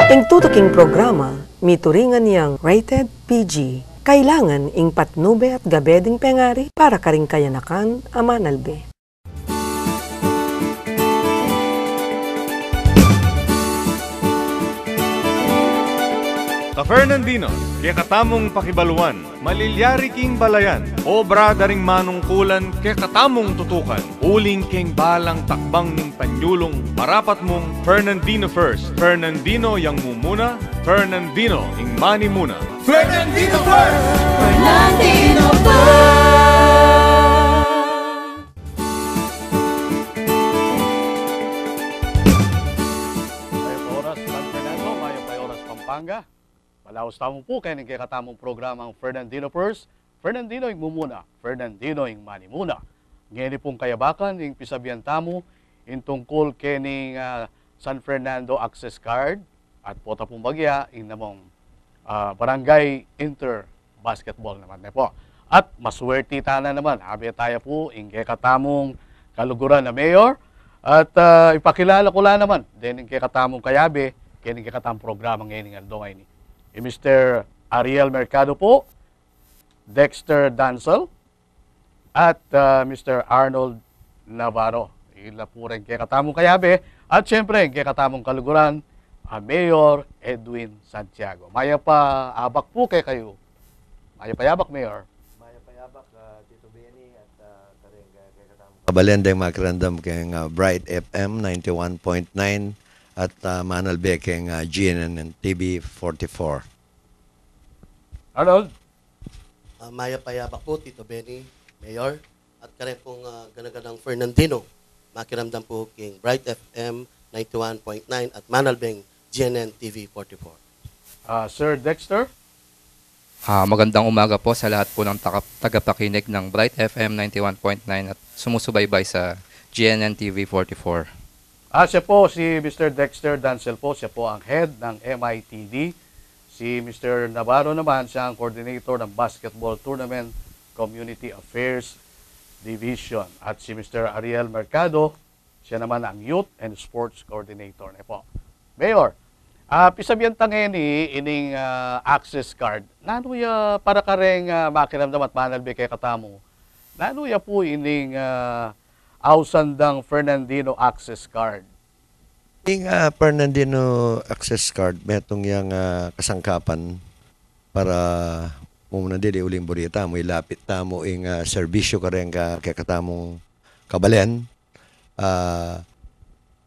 Ing tutuking programa, mituringan niyang rated PG. Kailangan ing patnube at gabeding pengari para karing kayanakan amanalbe. Ka-Fernandino, kaya katamong pakibaluan, malilyari king balayan, obra daring manungkulan, kaya katamong tutukan, uling king balang takbang ning panyulong, marapat mong Fernandino first, Fernandino yang mumuna, Fernandino ing mani muna. Fernandino first! Fernandino first! Mayo pa oras San Fernando, mayo pa oras Pampanga. Malaos tamong po kaya ng katamong programang Fernandino First, Fernandino ing mumuna, Fernandino ing mani muna. Ngayon pong kayabakan, ing pisabihan tamo, in tungkol kening San Fernando access card, at pota pong bagya, in namong barangay inter-basketball naman na po. At maswerte na naman, habi tayo po, ing katamong kaluguran na mayor, at ipakilala ko lang naman, din ing katamong kayabe, kening katamong programa ngayon ng Aldongay ni. Mr. Ariel Mercado po, Dexter Dancel, at Mr. Arnold Navarro. Ila po rin kaya katamong kayabe, at syempre kaya katamong kaluguran, Mayor Edwin Santiago. Maya pa abak po kay kayo. Maya pa yabak, Mayor. Maya pa yabak, Tito Benny, at karing kaya katamong Kabalendeng makarandam kay Bright FM 91.9 at Manalbe kay GNN TV 44. Arnold? Maya pa yabak po, Tito Benny, Mayor, at karing pong ganaganang Fernandino. Makiramdam po king Bright FM 91.9 at Manalbeng GNN TV 44. Sir Dexter? Magandang umaga po sa lahat po ng tagapakinig ng Bright FM 91.9 at sumusubaybay sa GNN TV 44. Siya po, si Mr. Dexter Dancel po, siya po ang head ng MITD. Si Mr. Navarro naman, siya ang coordinator ng Basketball Tournament Community Affairs Division. At si Mr. Ariel Mercado, siya naman ang Youth and Sports Coordinator. Po. Mayor, pisabihan ngayon ining access card. Nanuya para kareng makiramdam at manalbe kay katamo. Nanuya po ining ausandang Fernandino access card. Yung Fernandino access card, metong yung kasangkapan para muna dili uling burita mo ilapit tamo ing serbisyo kareng kay katamong kabalen.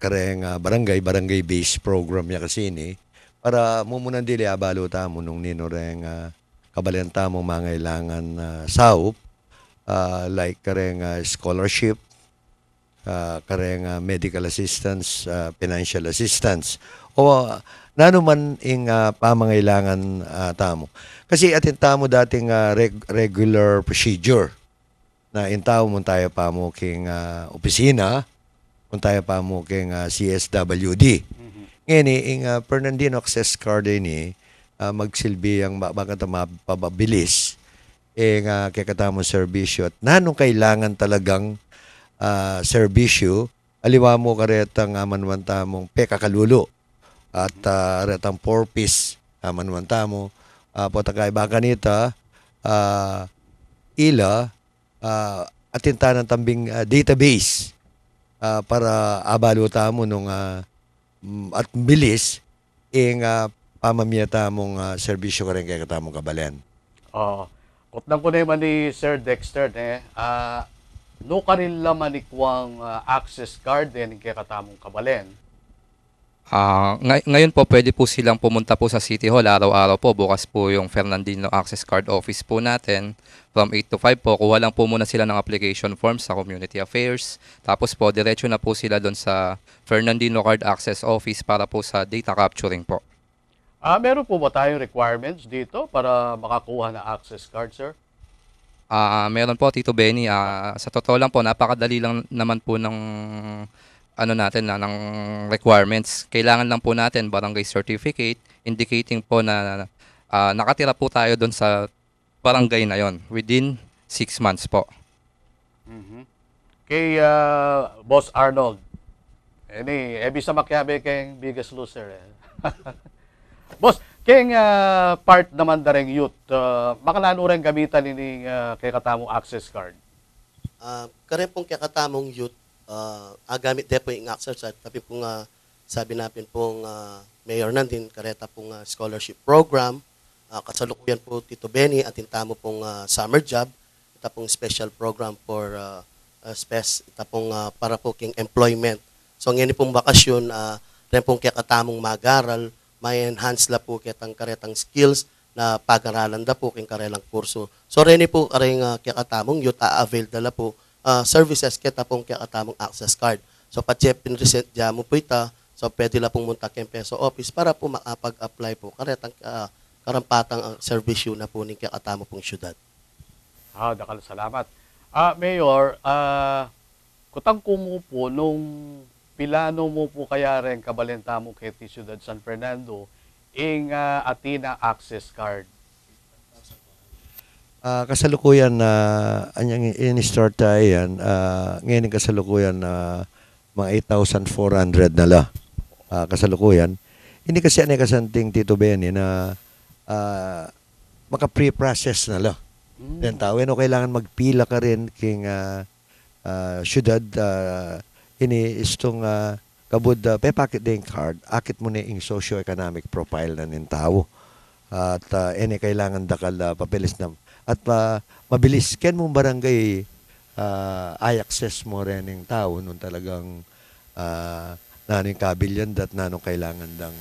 Kareng barangay based program niya kasi ni para mumunan dili abalo tamo nung ninoreng kabalen tamo mangailangan saup like kareng scholarship, kareng medical assistance, financial assistance o nanuman ing pamangailangan tamo kasi atin tamo dating regular procedure na intaw mo tayo pa mo king opisina kung tayo pa mo king CSWD. Ngayon ing Fernandino access card ni magsilbi ang bakit mapabilis kaya katamo serbisyo at nanong kailangan talagang serbisyo aliwa mo karetang manwanta mong pekakalulo at retang 4-piece manwanta mo potakay baka nita ila atinta ng tambing database para abaluta mo nung at bilis pamamiyata mong serbisyo ka rin kaya katamong kabalen. Kutnang ko naman ni Sir Dexter, no karin laman ikwang access card din kaya katamong kabalen. Ngayon po, pwede po silang pumunta po sa City Hall araw-araw po. Bukas po yung Fernandino Access Card Office po natin. From 8 to 5 po, kuha lang po muna sila ng application form sa Community Affairs. Tapos po, diretso na po sila doon sa Fernandino Card Access Office para po sa data capturing po. Meron po ba tayong requirements dito para makakuha ng access card, sir? Meron po, Tito Benny. Sa totoo lang po, napakadali lang naman po ng ng requirements. Kailangan lang po natin barangay certificate indicating po na nakatira po tayo doon sa barangay na yon within 6 months po. Kay Boss Arnold, bisa makyabe kayong biggest loser. Boss, kaya part naman dareng youth, makalano rin gamitan ini kay katamong access card. Karen pong kakatamong youth, agamit din po yung access card. Tapi pong sabi natin pong Mayor Nandin, kareta pong scholarship program. Kasalukuyan po Tito Benny at intamo pong summer job. Ito pong special program for ito pong para po king employment. So ngayon pong bakasyon, rin pong kakatamong mag-aral, may enhance la po kitang karetang skills na pag-aralan da po king karelang kurso. So rin po karing kakatamong youth a-avail dala po services kita pong kakatamong access card. So pa-check pinresent dyan mo po ita, so pwede la pong munta king peso office para po makapag-apply po karetang karampatang servisyo na po ng kakatamo pong syudad. Dakal salamat. Mayor, kutang kumo po nung pilano mo po kaya rin kabalenta mo kay Siyudad San Fernando ing Athena access card. Kasalukuyan na anyang in-start tayo yan, ngayon kasalukuyan mga 8,400 na la. Kasalukuyan. Hindi kasi anay kasanting Tito Benny na maka-pre-process na la. Then tao, kailangan magpila ka rin king syudad ini istong kabud packet din card akit mo na yung socio-economic profile na nin tao at ini kailangan dakal papeles na at mabilis ken mo barangay i-access mo rin yung tao nung talagang naning kabilyan dat nanong kailangan dang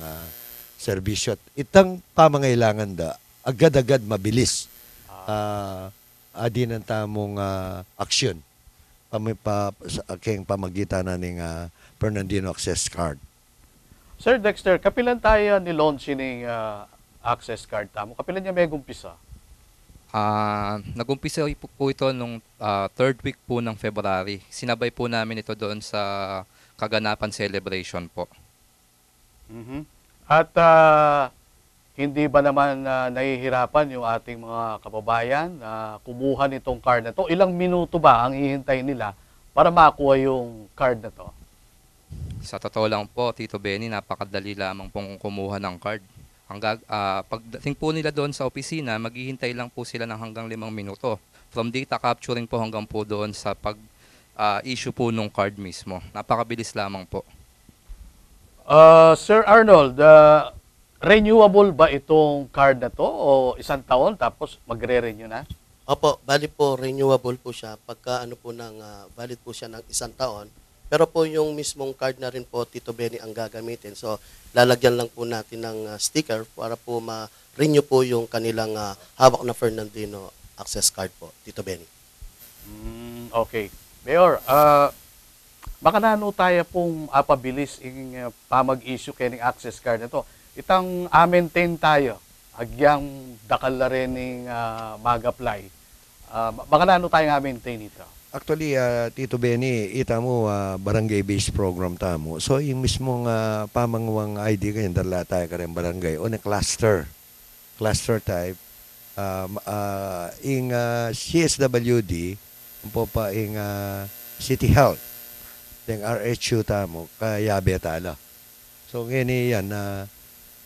serbisyo at itang pamangailangan da agad-agad mabilis adi ng tamong aksyon kayong pamagitan na ng Fernandino Access Card. Sir Dexter, kapilan tayo ni launch ng access card tamo? Kapilan niya may gumpisa? Nag-umpisa po ito nung third week po ng February. Sinabay po namin ito doon sa kaganapan celebration po. At hindi ba naman nahihirapan yung ating mga kababayan na kumuha nitong card na to? Ilang minuto ba ang hihintay nila para makuha yung card na to? Sa totoo lang po, Tito Benny, napakadali lamang pong kumuha ng card. Pagdating po nila doon sa opisina, maghihintay lang po sila ng hanggang 5 minuto. From data capturing po hanggang po doon sa pag-issue po ng card mismo. Napakabilis lamang po. Sir Arnold, renewable ba itong card na to o isang taon tapos magre-renew na? Opo, valid po, renewable po siya. Pagka valid po siya ng isang taon. Pero po yung mismong card na rin po, Tito Benny, ang gagamitin. So, lalagyan lang po natin ng sticker para po ma-renew po yung kanilang hawak na Fernandino access card po, Tito Benny. Okay. Mayor, baka nano tayo pong apabilis yung pamag-issue kayo ng access card na to. Itang maintain tayo, agyang dakal na rin ng mag-apply. Baka nano tayo maintain ito? Actually, Tito Benny, ita mo barangay-based program tamo. So, yung mismong pamangwang ID kayo, dala tayo ka rin barangay o na cluster type. Yung CSWD, po pa yung City Health, yung RHU tamo, kaya betala. So, ngayon yan,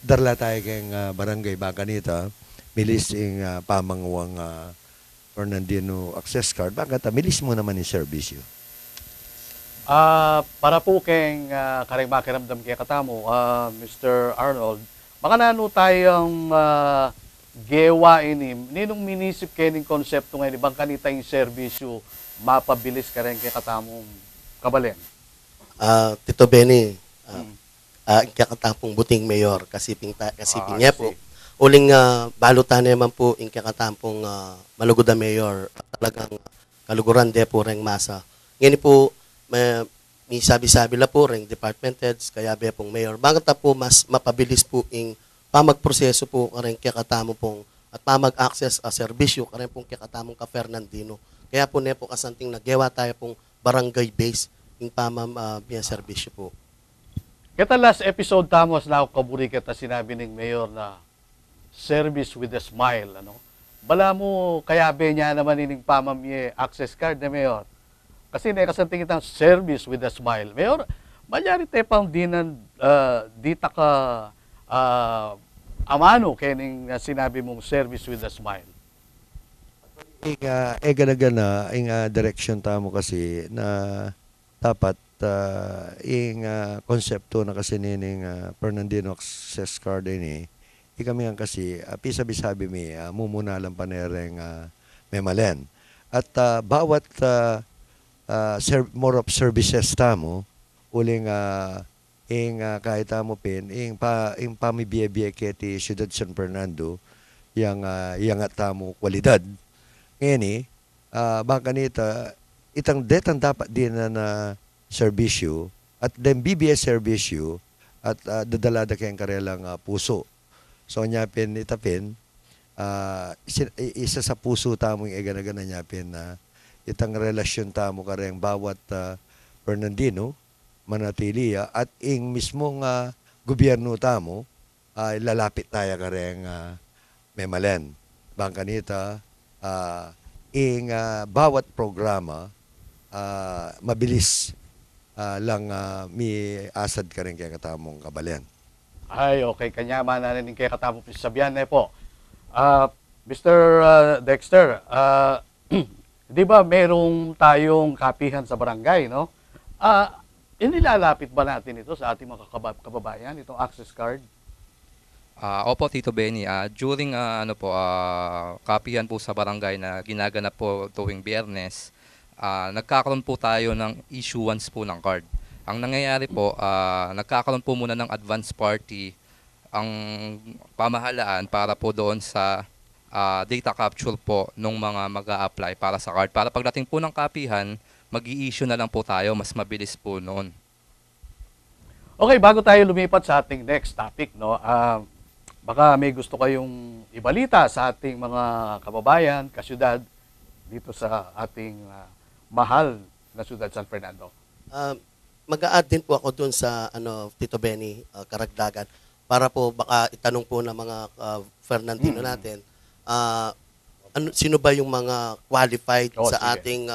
darla tayo kayong barangay baka nito, milis yung pamangwang Fernandino access card, baka milis mo naman yung servisyo. Para po kayong karing makiramdam kaya katamo, Mr. Arnold, baka nano tayong gewa ini, ninong minisip kayo ng konsepto ngayon, ibang kanita yung servisyo, mapabilis ka rin kaya katamong kabalen? Tito Benny, kakatapong buting mayor, kasiping niya po. Uling balutan naman po yung kakatampong malugod na mayor, talagang kaluguran de po ring masa. Ngayon po, may sabi-sabi la po ring department heads, kaya be pong mayor. Bakit na po mas mapabilis po yung pamagproseso po rin kakatamo pong at pamag-access a serbisyo rin pong kakatamong ka Fernandino. Kaya po ne po kasanting nagawa tayo pong barangay base yung serbisyo po. Kita last episode tamos na ako kaburi kita sinabi ng mayor na service with a smile, ano? Bala mo kaya be niya naman ining pamamye access card na mayor. Kasi nakasanting itang service with a smile. Mayor, manyari tayo pang dita ka amano kening sinabi mong service with a smile. Gana-gana, direction tamo kasi na dapat konsepto na kasi nining Fernandino Access Card ini, kami nga kasi, pisabi-sabi mi, mumuna lang panereng memalen. At bawat more of services tamo, uling kahit tamo pin, pamibiya-biya kiti Ciudad San Fernando, yang at tamo kwalidad. Ngayon baka nita, itang detang dapat din na serbisyo, at then BBS serbisyo, at dadalada kayong karelang puso. So nyapin itapin, isa sa puso tamo yung gana-gana nyapin na itang relasyon tamo kareng bawat Fernandino, manatiliya, at ing mismong gobyerno tamo, lalapit tayo kareng memalen. Bangka nita, bawat programa, mabilis lang mi asad ka rin kaya katamong kabalen. Ay, okay. Kanyaman na rin kaya katapos sabihan na po. Mr. Dexter, di ba merong tayong kapihan sa barangay, no? Inilalapit ba natin ito sa ating mga kababayan, itong access card? Opo, Tito Benny. During kapihan po sa barangay na ginaganap po tuwing Biyernes, nagkakaroon po tayo ng issuance po ng card. Ang nangyayari po, nagkakaroon po muna ng advance party ang pamahalaan para po doon sa data capture po ng mga mag-a-apply para sa card. Para pagdating po ng kapihan, mag-i-issue na lang po tayo, mas mabilis po noon. Okay, bago tayo lumipat sa ating next topic, no? Baka may gusto kayong ibalita sa ating mga kababayan, kasyudad, dito sa ating mahal na syudad San Fernando. Mag-a-add din po ako dun sa Tito Benny, karagdagan, para po baka itanong po ng mga Fernandino natin, sino ba yung mga qualified sa ating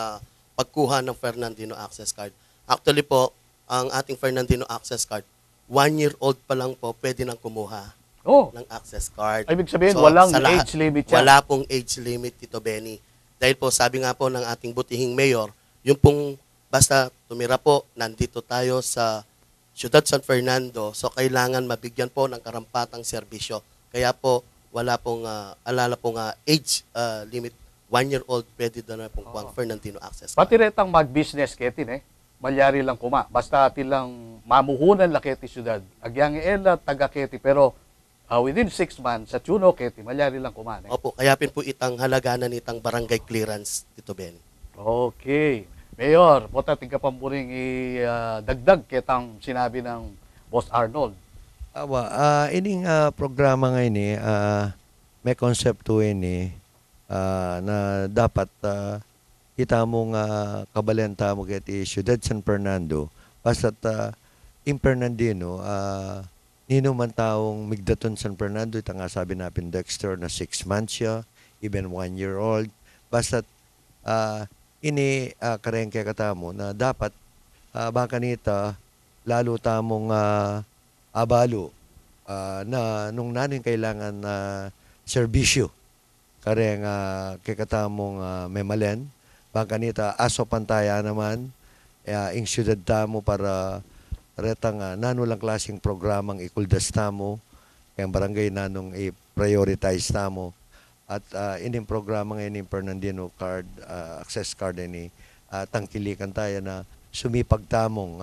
pagkuha ng Fernandino Access Card. Actually po, ang ating Fernandino Access Card, 1-year-old pa lang po pwede nang kumuha ng access card. Ibig sabihin, walang age limit yan? Wala pong age limit, Tito Benny. Dahil po, sabi nga po ng ating butihing mayor, yung pong basta tumira po, nandito tayo sa Ciudad San Fernando, so kailangan mabigyan po ng karampatang serbisyo. Kaya po, wala pong, age limit. 1-year-old pwede doon na pong Fernandino Access Card. Pati retang mag-business ketin malyari lang kuma. Basta tilang mamuhunan la keti syudad. Agyang ela taga keti, pero within 6 months, sa Chuno keti, malyari lang kuma. Opo, kaya pin po itang halaganan itang barangay clearance, Tito Ben. Okay. Mayor, po tating kapampuring dagdag kitang sinabi ng Boss Arnold. Ining programa ngayon may konsepto ini na dapat kita mong kabalenta mo kiti Ciudad San Fernando basta't in Fernandino nino man taong migdaton San Fernando ita nga sabi natin Dexter na 6 months siya, even 1-year-old, basta't ini karengke katamo na dapat baka nita lalo tamong abalo na nung nanin kailangan na serbisyo kareng kakatamong memalen baka nita aso pantaya naman ing syudad tamo para retang nano lang klaseng programang ikuldas tamo kayang barangay nanong i-prioritize tamo at ining programa ngayon yung Fernandino card access card ini tangkilikan tayo na sumipag tamong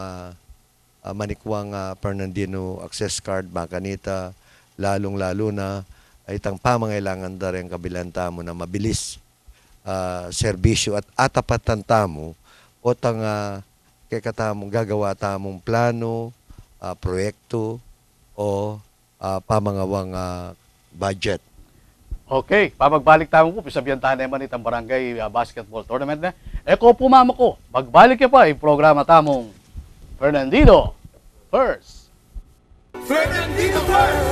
manikwang Fernandino access card baka nita lalong-lalo na itang pamangailangan da rin kabilang tamo na mabilis serbisyo at atapatan tamo o tang kakatamong gagawa tamong plano, proyekto o pamangawang budget. Okay, pagbalik tamo po, pisabihan tayo naman itang barangay basketball tournament na. Eko po mama ko, magbalik ka pa yung programa tamong Fernandino First. Fernandino First!